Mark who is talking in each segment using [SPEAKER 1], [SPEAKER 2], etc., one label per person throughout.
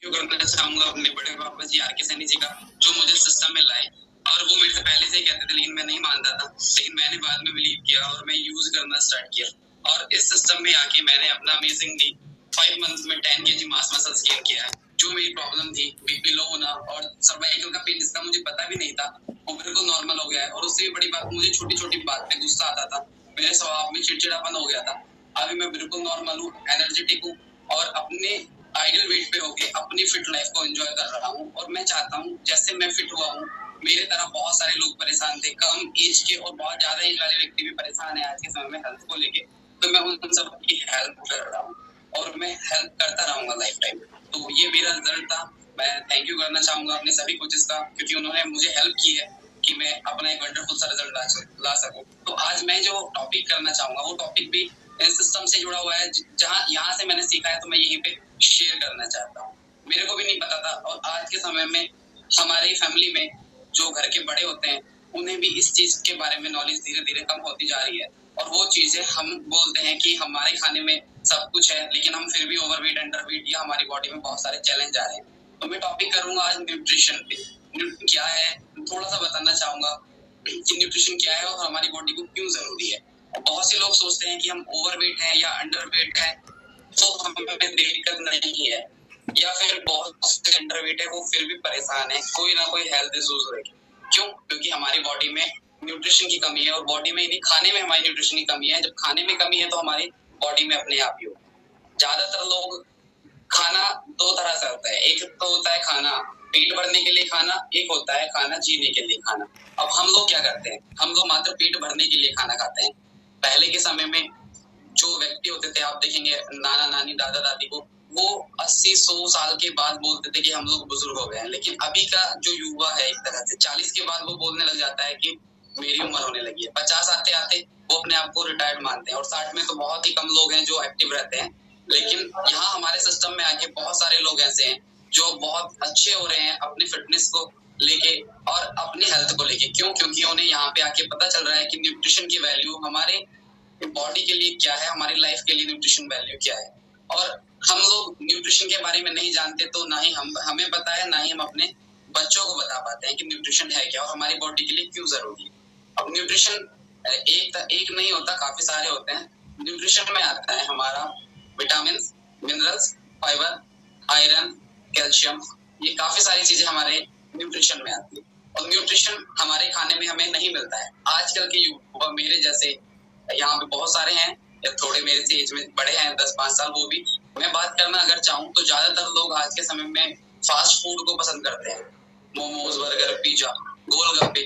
[SPEAKER 1] करना चाहूंगा अपने बड़े पापा जी आर के सैनी जी का, जो मुझे सिस्टम में लाए। और वो मेरे से पहले से ही कहते थे, लेकिन मैं नहीं मानता था। लेकिन मैंने बाद में बिलीव किया और मैं यूज करना स्टार्ट किया। और इस सिस्टम में आके मैंने अपना अमेजिंगली 5 मंथ्स में 10 kg मास मसल्स गेन किया है। जो मेरी प्रॉब्लम थी, बीपी लो होना और सर्वाइकल का पेन, जिसका मुझे पता भी नहीं था, वो बिल्कुल नॉर्मल हो गया है। और उससे भी बड़ी बात, मुझे छोटी छोटी बात पे गुस्सा आता था, मेरे स्वभाव में चिड़चिड़ापन हो गया था। अभी मैं बिल्कुल नॉर्मल हूँ, एनर्जेटिक हूँ और अपने आइडियल वेट पे होके अपनी फिट लाइफ को एंजॉय कर रहा हूँ। और मैं चाहता हूँ जैसे मैं फिट हुआ हूँ, मेरे तरह बहुत सारे लोग परेशान थे, कम एज के और बहुत ज्यादा एज वाले व्यक्ति भी परेशान है आज के समय में हेल्थ को लेके। तो मैं उन सबकी हेल्प कर रहा हूँ और मैं हेल्प करता रहूंगा लाइफ टाइम। तो ये मेरा रिजल्ट था। मैं थैंक यू करना चाहूंगा अपने सभी कोचेस का, क्योंकि उन्होंने मुझे हेल्प की है कि मैं अपना एक वंडरफुल सा रिजल्ट ला सकूं। तो आज मैं जो टॉपिक करना चाहूंगा, वो टॉपिक भी सिस्टम से जुड़ा हुआ है, जहाँ यहाँ से मैंने सीखा है, तो मैं यहीं पे शेयर करना चाहता हूँ। मेरे को भी नहीं पता था, और आज के समय में हमारी फैमिली में जो घर के बड़े होते हैं, उन्हें भी इस चीज के बारे में नॉलेज धीरे धीरे कम होती जा रही है। और वो चीजें हम बोलते हैं कि हमारे खाने में सब कुछ है, लेकिन हम फिर भी ओवरवेट, अंडरवेट या हमारी बॉडी में बहुत सारे चैलेंज आ रहे हैं। तो मैं टॉपिक करूंगा आज न्यूट्रिशन पे। न्यूट्रिशन क्या है, थोड़ा सा बताना चाहूंगा कि न्यूट्रिशन क्या है और हमारी बॉडी को क्यों जरूरी है। बहुत से लोग सोचते हैं कि हम ओवरवेट हैं या अंडरवेट है तो हमें दिक्कत नहीं है, या फिर बहुत से अंडरवेट है वो फिर भी परेशान है, कोई ना कोई हेल्थ इश्यूज है। क्यों? क्योंकि हमारी बॉडी में न्यूट्रिशन की कमी है, और बॉडी में नहीं, खाने में हमारी न्यूट्रिशन की कमी है। जब खाने में कमी है तो हमारी बॉडी में अपने आप ही हो। ज्यादातर लोग, खाना दो तरह से होता है, एक तो होता है खाना पेट भरने के लिए खाना, एक होता है खाना जीने के लिए खाना। अब हम लोग क्या करते हैं, हम लोग मात्र पेट भरने के लिए खाना खाते हैं। पहले के समय में जो व्यक्ति होते थे, आप देखेंगे नाना नानी दादा दादी को, वो 80-100 साल के बाद बोलते थे कि हम लोग बुजुर्ग हो गए हैं। लेकिन अभी का जो युवा है, एक तरह से 40 के बाद वो बोलने लग जाता है कि मेरी उम्र होने लगी है। 50 आते आते वो अपने आप को रिटायर्ड मानते हैं, और 60 में तो बहुत ही कम लोग हैं जो एक्टिव रहते हैं। लेकिन यहाँ हमारे सिस्टम में आके बहुत सारे लोग ऐसे हैं जो बहुत अच्छे हो रहे हैं अपनी फिटनेस को लेके और अपनी हेल्थ को लेके। क्यों? क्योंकि उन्हें यहाँ पे आके पता चल रहा है कि न्यूट्रिशन की वैल्यू हमारे बॉडी के लिए क्या है, हमारी लाइफ के लिए न्यूट्रिशन वैल्यू क्या है। और हम लोग न्यूट्रिशन के बारे में नहीं जानते, तो ना ही हमें पता है, ना ही हम अपने बच्चों को बता पाते हैं कि न्यूट्रिशन है क्या और हमारी बॉडी के लिए क्यों जरूरी है। अब न्यूट्रिशन एक नहीं होता, काफी सारे होते हैं। न्यूट्रिशन में आता है हमारा vitamin, minerals, fibre, iron, calcium, ये काफी सारी चीजें हमारे न्यूट्रिशन में आती है। और न्यूट्रिशन हमारे खाने में हमें नहीं मिलता है। आजकल के युवा मेरे जैसे यहाँ पे बहुत सारे हैं, या थोड़े मेरे से एज में बड़े हैं, 10-5 साल, वो भी। मैं बात करना अगर चाहूँ तो ज्यादातर लोग आज के समय में फास्ट फूड को पसंद करते हैं, मोमोज, बर्गर, पिज्जा, गोलगप्पे।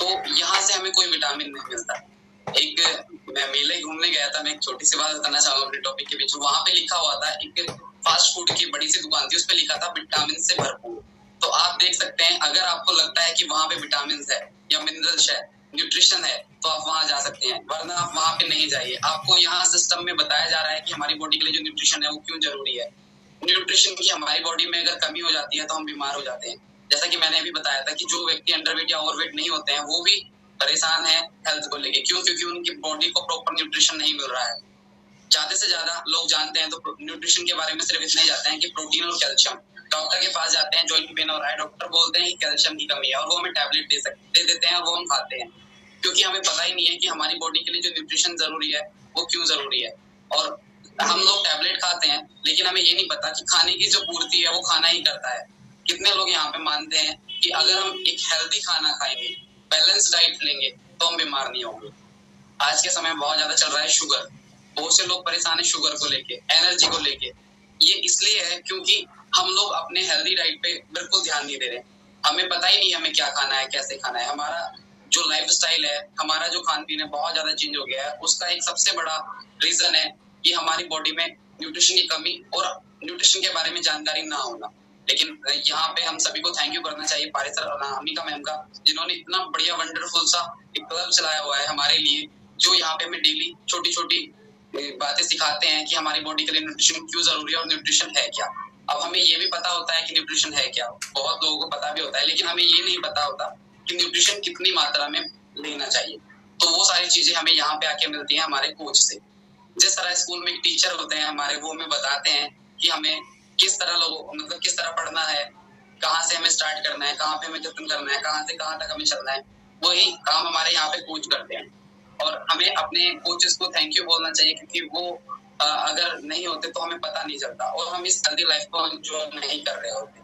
[SPEAKER 1] तो यहाँ से हमें कोई विटामिन नहीं मिलता। मैं मेले घूमने गया था, मैं एक छोटी सी बात बताना चाहूंगा अपने टॉपिक के बीच। वहां पे लिखा हुआ था, एक फास्ट फूड की बड़ी सी दुकान थी, उस पे लिखा था विटामिन से भरपूर। तो आप देख सकते हैं, अगर आपको लगता है कि वहां पे विटामिन है या मिनरल्स है, न्यूट्रिशन है, तो आप वहां जा सकते हैं, वरना आप वहां पे नहीं जाइए। आपको यहाँ सिस्टम में बताया जा रहा है कि हमारी बॉडी के लिए जो न्यूट्रिशन है वो क्यों जरूरी है। न्यूट्रिशन की हमारी बॉडी में अगर कमी हो जाती है तो हम बीमार हो जाते हैं। जैसा कि मैंने अभी बताया था कि जो व्यक्ति अंडरवेट या ओवरवेट नहीं होते हैं, वो भी परेशान है हेल्थ को लेके। क्यों? क्योंकि उनकी बॉडी को प्रॉपर न्यूट्रिशन नहीं मिल रहा है। ज्यादा से ज्यादा लोग जानते हैं तो न्यूट्रिशन के बारे में सिर्फ इतना ही जानते हैं कि प्रोटीन और कैल्शियम। डॉक्टर के पास जाते हैं, जॉइंट पेन हो रहा है, डॉक्टर बोलते हैं कि कैल्शियम की कमी है, और वो हमें टैबलेट दे देते हैं, और वो हम खाते हैं, क्योंकि हमें पता ही नहीं है कि हमारी बॉडी के लिए जो न्यूट्रिशन जरूरी है वो क्यों जरूरी है। और हम लोग टैबलेट खाते हैं, लेकिन हमें ये नहीं पता कि खाने की जो पूर्ति है वो खाना ही करता है। कितने लोग यहाँ पे मानते हैं कि अगर हम एक हेल्दी खाना खाएंगे, बैलेंस डाइट लेंगे, तो हम बीमार नहीं होंगे। आज के समय में बहुत ज्यादा चल रहा है शुगर। बहुत से लोग परेशान है शुगर को लेके, एनर्जी को लेके। ये इसलिए है क्योंकि हम लोग अपने हेल्दी डाइट पे बिल्कुल ध्यान नहीं दे रहे। हमें पता ही नहीं हमें क्या खाना है, कैसे खाना है। हमारा जो लाइफ स्टाइल है, हमारा जो खान पीन है, बहुत ज्यादा चेंज हो गया है। उसका एक सबसे बड़ा रीजन है कि हमारी बॉडी में न्यूट्रिशन की कमी और न्यूट्रिशन के बारे में जानकारी ना होना। लेकिन यहाँ पे हम सभी को थैंक यू करना चाहिए पारिसर और अमिका मैम का, जिन्होंने इतना बढ़िया वंडरफुल सा एक क्लब चलाया हुआ है हमारे लिए, जो यहाँ पे हमें डेली छोटी छोटी बातें सिखाते हैं कि हमारी बॉडी के लिए न्यूट्रिशन क्यों जरूरी है और न्यूट्रिशन है क्या। अब हमें ये भी पता होता है कि न्यूट्रिशन है क्या, बहुत लोगों को पता भी होता है, लेकिन हमें ये नहीं पता होता कि न्यूट्रिशन कितनी मात्रा में लेना चाहिए। तो वो सारी चीजें हमें यहाँ पे आके मिलती हैं हमारे कोच से। जिस तरह स्कूल में टीचर होते हैं हमारे, वो हमें बताते हैं कि हमें किस तरह लोगों मतलब किस तरह पढ़ना है, कहाँ से हमें स्टार्ट करना है, कहाँ पे हमें खत्म करना है, कहाँ से कहाँ तक हमें चलना है, वही काम हमारे यहाँ पे कोच करते हैं। और हमें अपने कोचेस को थैंक यू बोलना चाहिए, क्योंकि वो अगर नहीं होते तो हमें पता नहीं चलता और हम इस हेल्दी लाइफ को जो नहीं कर रहे होते।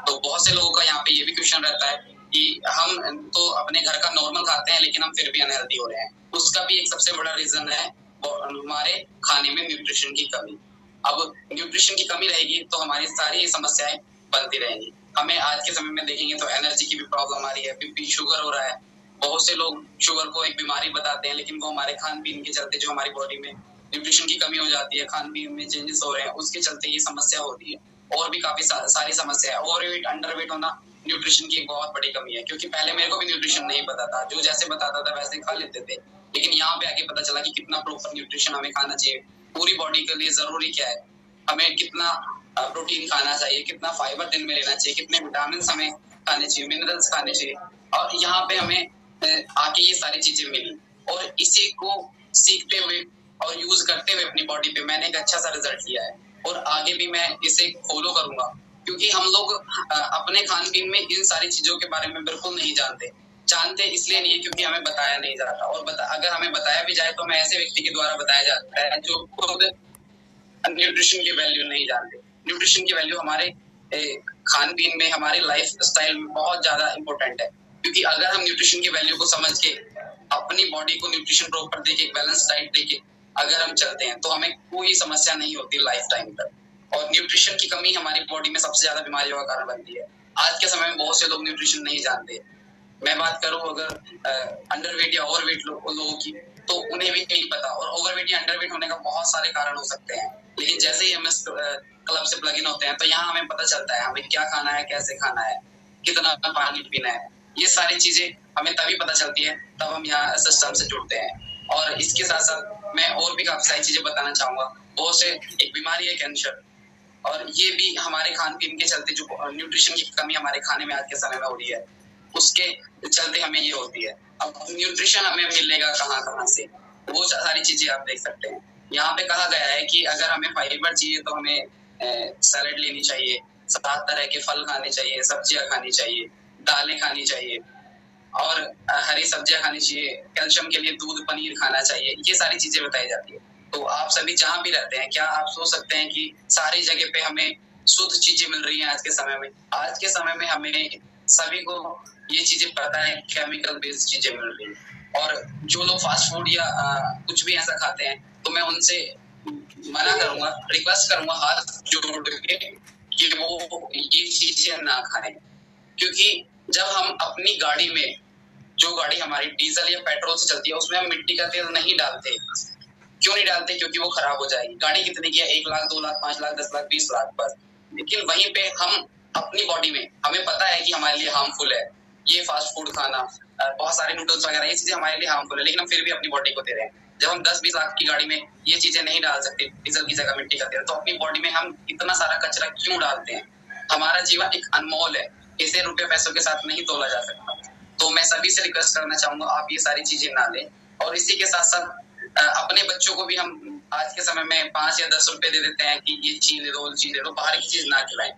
[SPEAKER 1] तो बहुत से लोगों का यहाँ पे ये भी क्वेश्चन रहता है कि हम तो अपने घर का नॉर्मल खाते हैं लेकिन हम फिर भी अनहेल्दी हो रहे हैं। उसका भी एक सबसे बड़ा रीजन है हमारे खाने में न्यूट्रिशन की कमी। अब न्यूट्रिशन की कमी रहेगी तो हमारी सारी समस्याएं बनती रहेंगी। हमें आज के समय में देखेंगे तो एनर्जी की भी प्रॉब्लम आ रही है, बीपी शुगर हो रहा है। बहुत से लोग शुगर को एक बीमारी बताते हैं, लेकिन वो हमारे खान पीन के चलते जो हमारी बॉडी में न्यूट्रिशन की कमी हो जाती है, खान पीन में चेंजेस हो रहे हैं, उसके चलते ये समस्या होती है। और भी काफी सारी समस्या है। ओवरवेट अंडरवेट होना न्यूट्रिशन की एक बहुत बड़ी कमी है, क्योंकि पहले मेरे को भी न्यूट्रिशन नहीं पता था, जो जैसे बताता था वैसे खा लेते थे। लेकिन यहाँ पे आके पता चला कि कितना प्रॉपर न्यूट्रिशन हमें खाना चाहिए, पूरी बॉडी के लिए जरूरी क्या है, हमें कितना प्रोटीन खाना चाहिए, कितना फाइबर दिन में लेना चाहिए, कितने विटामिन हमें खाने चाहिए, मिनरल्स खाने चाहिए। और यहाँ पे हमें आके ये सारी चीजें मिली और इसी को सीखते हुए और यूज करते हुए अपनी बॉडी पे मैंने एक अच्छा सा रिजल्ट लिया है और आगे भी मैं इसे फॉलो करूंगा, क्योंकि हम लोग अपने खान पीन में इन सारी चीजों के बारे में बिल्कुल नहीं जानते इसलिए नहीं है क्योंकि हमें बताया नहीं जाता। और अगर हमें बताया भी जाए तो हमें ऐसे व्यक्ति के द्वारा बताया जाता है जो खुद न्यूट्रिशन की वैल्यू नहीं जानते। न्यूट्रिशन की वैल्यू हमारे खान पीन में, हमारे लाइफ स्टाइल में बहुत ज्यादा इंपॉर्टेंट है, क्योंकि अगर हम न्यूट्रिशन की वैल्यू को समझ के अपनी बॉडी को न्यूट्रिशन प्रॉपर देके, बैलेंस डाइट देके अगर हम चलते हैं तो हमें कोई समस्या नहीं होती लाइफ टाइम तक। और न्यूट्रिशन की कमी हमारी बॉडी में सबसे ज्यादा बीमारियों का कारण बनती है। आज के समय में बहुत से लोग न्यूट्रिशन नहीं जानते। मैं बात करूं अगर अंडरवेट या ओवरवेट लोगों की, तो उन्हें भी नहीं पता। और ओवरवेट या अंडरवेट होने का बहुत सारे कारण हो सकते हैं, लेकिन जैसे ही हम इस क्लब से प्लग इन होते हैं तो यहाँ हमें पता चलता है हमें क्या खाना है, कैसे खाना है, कितना पानी पीना है। ये सारी चीजें हमें तभी पता चलती है तब हम यहाँ सिस्टम से जुड़ते हैं। और इसके साथ साथ मैं और भी काफी सारी चीजें बताना चाहूंगा। बहुत से एक बीमारी है कैंसर, और ये भी हमारे खान पीन के चलते, जो न्यूट्रिशन की कमी हमारे खाने में आज के समय में हो रही है, उसके चलते हमें ये होती है। अब न्यूट्रिशन हमें मिलेगा कहाँ से, वो सारी चीजें आप देख सकते हैं। यहाँ पे कहा गया है कि अगर हमें फाइबर चाहिए तो हमें सैलेड लेनी चाहिए, 7 तरह के फल खाने चाहिए, सब्जियां खानी चाहिए, दालें खानी चाहिए और हरी सब्जियां खानी चाहिए। कैल्शियम के लिए दूध, पनीर खाना चाहिए। ये सारी चीजें बताई जाती है। तो आप सभी जहाँ भी रहते हैं, क्या आप सोच सकते हैं कि सारी जगह पे हमें शुद्ध चीजें मिल रही हैं आज के समय में? आज के समय में हमें सभी को ये चीजें पता है, केमिकल बेस्ड चीजें मिल रही है। और जो लोग फास्ट फूड या कुछ भी ऐसा खाते हैं, तो मैं उनसे मना करूंगा, रिक्वेस्ट करूंगा हाथ जोड़ के कि वो ये चीजें ना खाएं। क्योंकि जब हम अपनी गाड़ी में, जो गाड़ी हमारी डीजल या पेट्रोल से चलती है, उसमें हम मिट्टी का तेल नहीं डालते। क्यों नहीं डालते? क्योंकि वो खराब हो जाएगी। गाड़ी कितने की है? 1 लाख, 2 लाख, 5 लाख, 10 लाख, 20 लाख बस। लेकिन वहीं पे हम अपनी बॉडी में, हमें पता है कि हमारे लिए हार्मफुल है ये फास्ट फूड खाना, बहुत सारे नूडल्स वगैरह, ये चीजें हमारे लिए हार्मफुल है, लेकिन हम फिर भी अपनी बॉडी को दे रहे हैं। जब हम 10-20 लाख की गाड़ी में ये चीजें नहीं डाल सकते, डीजल की जगह मिट्टी का तेल, तो अपनी बॉडी में हम इतना सारा कचरा क्यों डालते हैं? हमारा जीवन एक अनमोल है, इसे रुपए पैसों के साथ नहीं तोला जा सकता। तो मैं सभी से रिक्वेस्ट करना चाहूंगा, आप ये सारी चीजें ना लें। और इसी के साथ साथ अपने बच्चों को भी हम आज के समय में 5 या 10 रुपए दे देते हैं कि ये चीज ले दो, बाहर की चीज ना खिलाएं।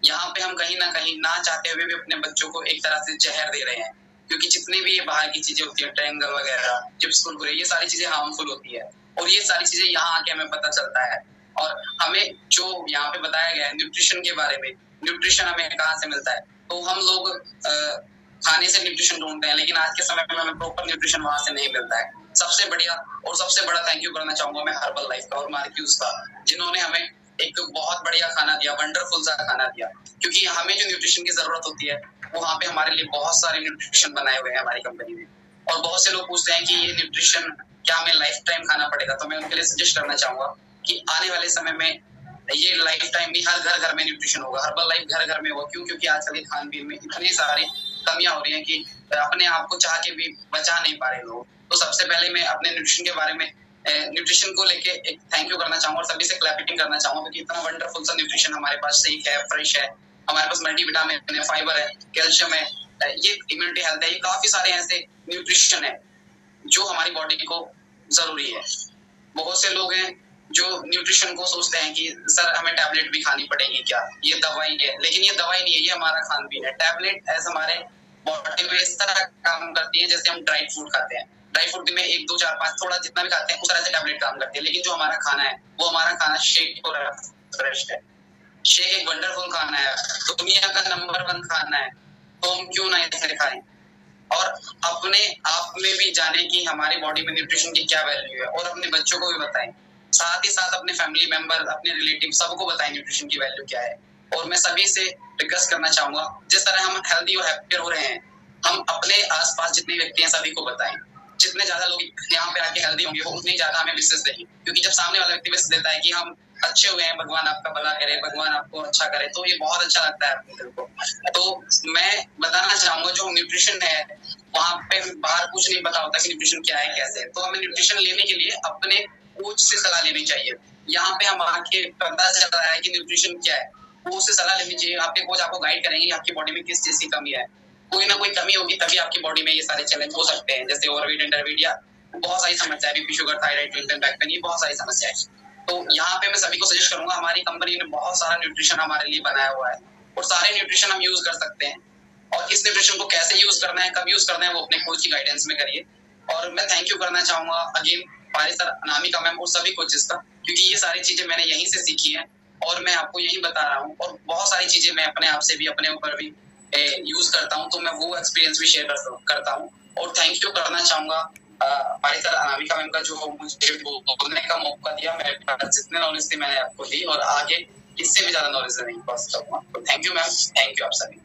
[SPEAKER 1] यहाँ पे हम कहीं ना कहीं ना चाहते हुए भी अपने बच्चों को एक तरह से जहर दे रहे हैं, क्योंकि जितने भी ये बाहर की चीजें होती है, ट्रायंगल वगैरह, चिप्स, कुरकुरे, ये सारी चीजें हार्मफुल होती है। और ये सारी चीजें यहाँ आके हमें पता चलता है। और हमें जो यहाँ पे बताया गया है न्यूट्रिशन के बारे में, न्यूट्रिशन हमें कहाँ से मिलता है, तो हम लोग खाने से न्यूट्रिशन ढूंढते हैं, लेकिन आज के समय में हमें प्रॉपर न्यूट्रिशन वहां से नहीं मिलता है। सबसे बढ़िया और सबसे बड़ा थैंक यू करना चाहूंगा मैं हर्बल लाइफ का और मार्क्यूज का, जिन्होंने हमें एक बहुत बढ़िया खाना दिया, वंडरफुल सा खाना दिया। क्योंकि हमें जो न्यूट्रिशन की जरूरत होती है, वहाँ पे हमारे लिए बहुत सारे न्यूट्रिशन बनाए हुए हैं हमारी कंपनी में। और बहुत से लोग पूछते हैं कि ये न्यूट्रिशन क्या हमें लाइफ टाइम खाना पड़ेगा? तो मैं उनके लिए सजेस्ट करना चाहूंगा कि आने वाले समय में ये लाइफ टाइम नहीं, हर घर में न्यूट्रिशन होगा, हर्बल लाइफ घर में होगा। क्यों? क्योंकि आजकल के खान पीन में इतनी सारी कमियां हो रही है कि अपने आप को चाह के भी बचा नहीं पा रहे लोग। तो सबसे पहले मैं अपने न्यूट्रिशन के बारे में, न्यूट्रिशन को लेके एक थैंक यू करना चाहूंगा और सभी से क्लैपिंग करना चाहूंगा, क्योंकि इतना वंडरफुल सा न्यूट्रिशन हमारे पास सही है, फ्रेश है, हमारे पास मल्टीविटामिन है, फाइबर है, कैल्शियम है, ये इम्यूनिटी हेल्थ है, ये काफी सारे ऐसे न्यूट्रिशन है जो हमारी बॉडी को जरूरी है। बहुत से लोग हैं जो न्यूट्रिशन को सोचते हैं कि सर हमें टैबलेट भी खानी पड़ेगी क्या, ये दवाई है, लेकिन ये दवाई नहीं है, ये हमारा खान पीन है। टैबलेट ऐसे हमारे बॉडी में इस तरह काम करती है जैसे हम ड्राई फ्रूट खाते हैं। ड्राई फ्रूट में 1 2 4 5 थोड़ा जितना भी खाते हैं उस तरह से टैबलेट काम करती है। लेकिन जो हमारा खाना है वो हमारा खाना शेक और फ्रेश है। शेक एक वंडरफुल खाना है, दुनिया का नंबर 1 खाना है, तो हम क्यों ना इसे खाएं। और अपने आप में भी जाने कि हमारी बॉडी में न्यूट्रिशन की क्या वैल्यू है, और अपने बच्चों को भी बताएं। साथ ही साथ अपने फैमिली मेंबर, अपने रिलेटिव सबको बताएं न्यूट्रिशन की वैल्यू क्या है। और मैं सभी से रिक्वेस्ट करना चाहूंगा, जिस तरह हम हेल्दी और हैप्पियर हो रहे हैं, हम अपने आसपास जितने व्यक्ति हैं सभी को बताएं। जितने ज्यादा लोग यहाँ पे आके हेल्दी होंगे वो उतनी ज्यादा हमें विशेष देंगे, क्योंकि जब सामने वाला व्यक्ति विशेष देता है कि हम अच्छे हुए हैं, भगवान आपका भला करे, भगवान आपको अच्छा करे, तो ये बहुत अच्छा लगता है अपने दिल को। तो मैं बताना चाहूंगा जो न्यूट्रिशन है वहां पे बाहर कुछ नहीं पता होता कि न्यूट्रिशन क्या है कैसे है। तो हमें न्यूट्रिशन लेने के लिए अपने कोच से सलाह लेनी चाहिए। यहाँ पे हम आके पता चल रहा है कि न्यूट्रिशन क्या है, कोच से सलाह लेनी चाहिए। आपके कोच आपको गाइड करेंगे आपकी बॉडी में किस चीज की कमी है। कोई ना कोई कमी होगी तभी आपकी बॉडी में ये सारे चैलेंज हो सकते हैं, जैसे ओवरवेट, अंडरवेट, या बहुत सारी समस्या है, BP, sugar, thyroid, Clinton, back pain, ये बहुत सारी समस्या है। तो यहाँ पे मैं सभी को सजेस्ट करूंगा, हमारी कंपनी ने बहुत सारा न्यूट्रिशन हमारे लिए बनाया हुआ है और सारे न्यूट्रिशन हम यूज कर सकते हैं। और इस न्यूट्रिशन को कैसे यूज करना है, कब यूज करना है, वो अपने कोच की गाइडेंस में करिए। और मैं थैंक यू करना चाहूंगा again Paris sir, Anamika ma'am और सभी कोचेस का, क्योंकि ये सारी चीजें मैंने यहीं से सीखी है और मैं आपको यही बता रहा हूँ। और बहुत सारी चीजें मैं अपने आप से भी, अपने ऊपर भी यूज करता हूँ, तो मैं वो एक्सपीरियंस भी शेयर करता हूँ। और थैंक यू करना चाहूंगा पारिस सर, अनामिका मैम का, जो मुझे बोलने का मौका दिया। मेरे पास जितने नॉलेज थी मैंने आपको दी, और आगे इससे भी ज्यादा नॉलेज नहीं पा सकता। तो thank you ma'am, thank you आप सभी।